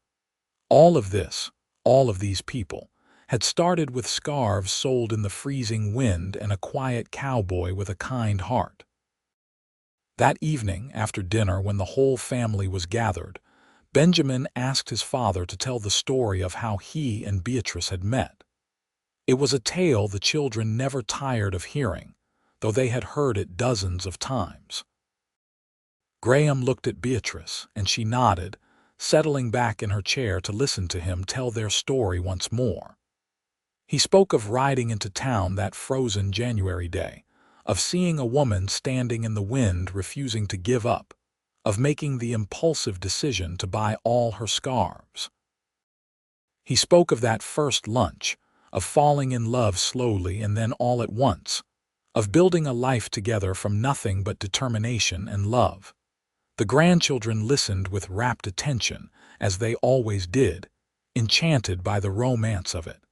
Speaker 1: All of this, all of these people, had started with scarves sold in the freezing wind and a quiet cowboy with a kind heart. That evening, after dinner, when the whole family was gathered, Benjamin asked his father to tell the story of how he and Beatrice had met. It was a tale the children never tired of hearing, though they had heard it dozens of times. Graham looked at Beatrice, and she nodded, settling back in her chair to listen to him tell their story once more. He spoke of riding into town that frozen January day, of seeing a woman standing in the wind refusing to give up, of making the impulsive decision to buy all her scarves. He spoke of that first lunch, of falling in love slowly and then all at once, of building a life together from nothing but determination and love. The grandchildren listened with rapt attention, as they always did, enchanted by the romance of it.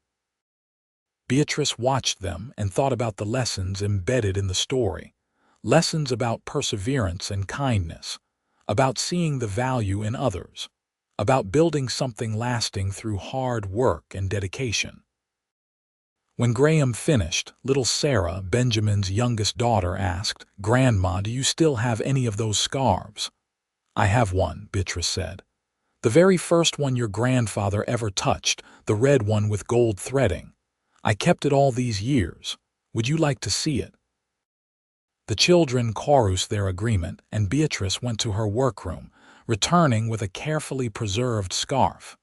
Speaker 1: Beatrice watched them and thought about the lessons embedded in the story, lessons about perseverance and kindness, about seeing the value in others, about building something lasting through hard work and dedication. When Graham finished, little Sarah, Benjamin's youngest daughter, asked, "Grandma, do you still have any of those scarves?" "I have one," Beatrice said. "The very first one your grandfather ever touched, the red one with gold threading. I kept it all these years. Would you like to see it?" The children chorused their agreement, and Beatrice went to her workroom, returning with a carefully preserved scarf.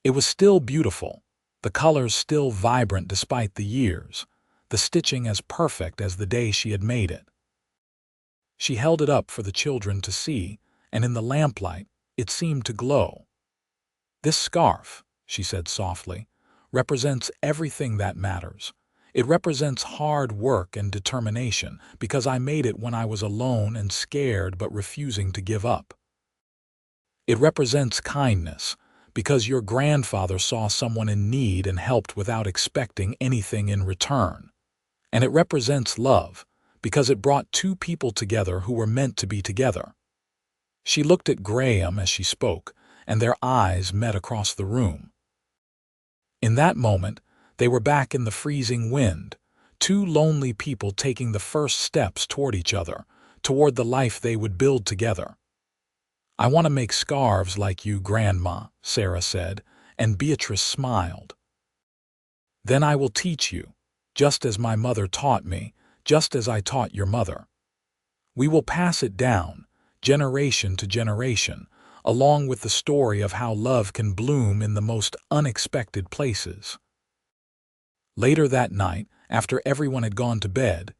Speaker 1: It was still beautiful, the colors still vibrant despite the years, the stitching as perfect as the day she had made it. She held it up for the children to see, and in the lamplight it seemed to glow. "This scarf," she said softly, "represents everything that matters. It represents hard work and determination, because I made it when I was alone and scared but refusing to give up. It represents kindness, because your grandfather saw someone in need and helped without expecting anything in return. And it represents love, because it brought two people together who were meant to be together." She looked at Graham as she spoke, and their eyes met across the room. In that moment, they were back in the freezing wind, two lonely people taking the first steps toward each other, toward the life they would build together. "I want to make scarves like you, Grandma," Sarah said, and Beatrice smiled. "Then I will teach you, just as my mother taught me, just as I taught your mother. We will pass it down, generation to generation, along with the story of how love can bloom in the most unexpected places." Later that night, after everyone had gone to bed,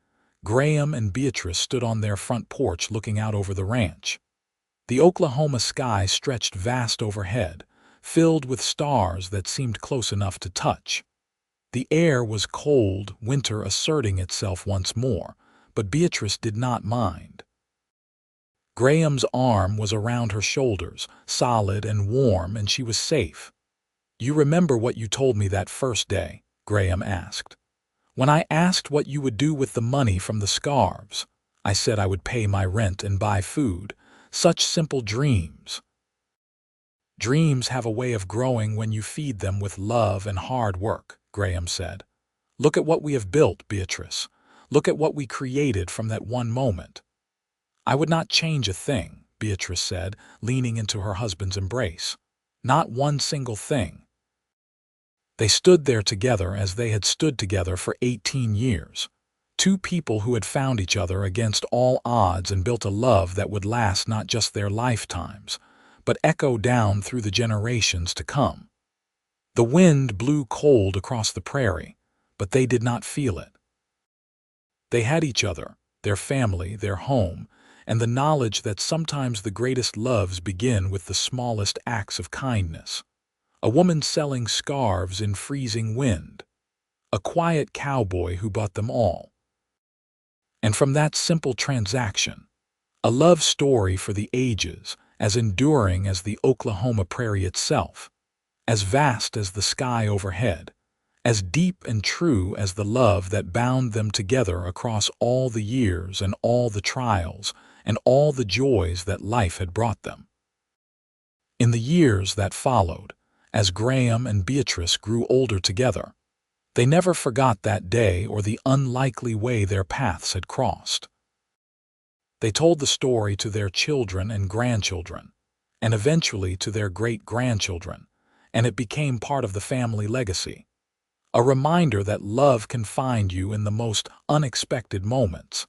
Speaker 1: Graham and Beatrice stood on their front porch looking out over the ranch. The Oklahoma sky stretched vast overhead, filled with stars that seemed close enough to touch. The air was cold, winter asserting itself once more, but Beatrice did not mind. Graham's arm was around her shoulders, solid and warm, and she was safe. "You remember what you told me that first day?" Graham asked. "When I asked what you would do with the money from the scarves, I said I would pay my rent and buy food. Such simple dreams." "Dreams have a way of growing when you feed them with love and hard work," Graham said. "Look at what we have built, Beatrice. Look at what we created from that one moment." "I would not change a thing," Beatrice said, leaning into her husband's embrace. "Not one single thing." They stood there together as they had stood together for 18 years. Two people who had found each other against all odds and built a love that would last not just their lifetimes, but echo down through the generations to come. The wind blew cold across the prairie, but they did not feel it. They had each other, their family, their home, and the knowledge that sometimes the greatest loves begin with the smallest acts of kindness. A woman selling scarves in freezing wind. A quiet cowboy who bought them all. And from that simple transaction, a love story for the ages, as enduring as the Oklahoma prairie itself, as vast as the sky overhead, as deep and true as the love that bound them together across all the years and all the trials and all the joys that life had brought them. In the years that followed, as Graham and Beatrice grew older together, they never forgot that day or the unlikely way their paths had crossed. They told the story to their children and grandchildren, and eventually to their great-grandchildren, and it became part of the family legacy. A reminder that love can find you in the most unexpected moments,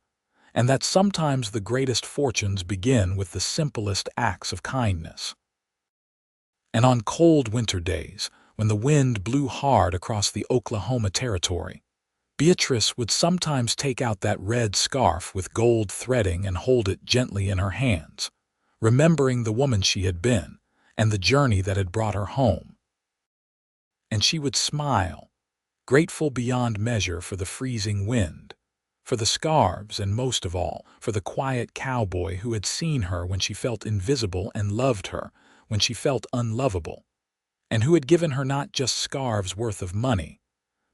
Speaker 1: and that sometimes the greatest fortunes begin with the simplest acts of kindness. And on cold winter days, when the wind blew hard across the Oklahoma territory, Beatrice would sometimes take out that red scarf with gold threading and hold it gently in her hands, remembering the woman she had been and the journey that had brought her home. And she would smile, grateful beyond measure for the freezing wind, for the scarves, and most of all, for the quiet cowboy who had seen her when she felt invisible and loved her when she felt unlovable, and who had given her not just scarves worth of money,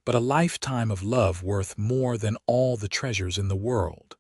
Speaker 1: but a lifetime of love worth more than all the treasures in the world.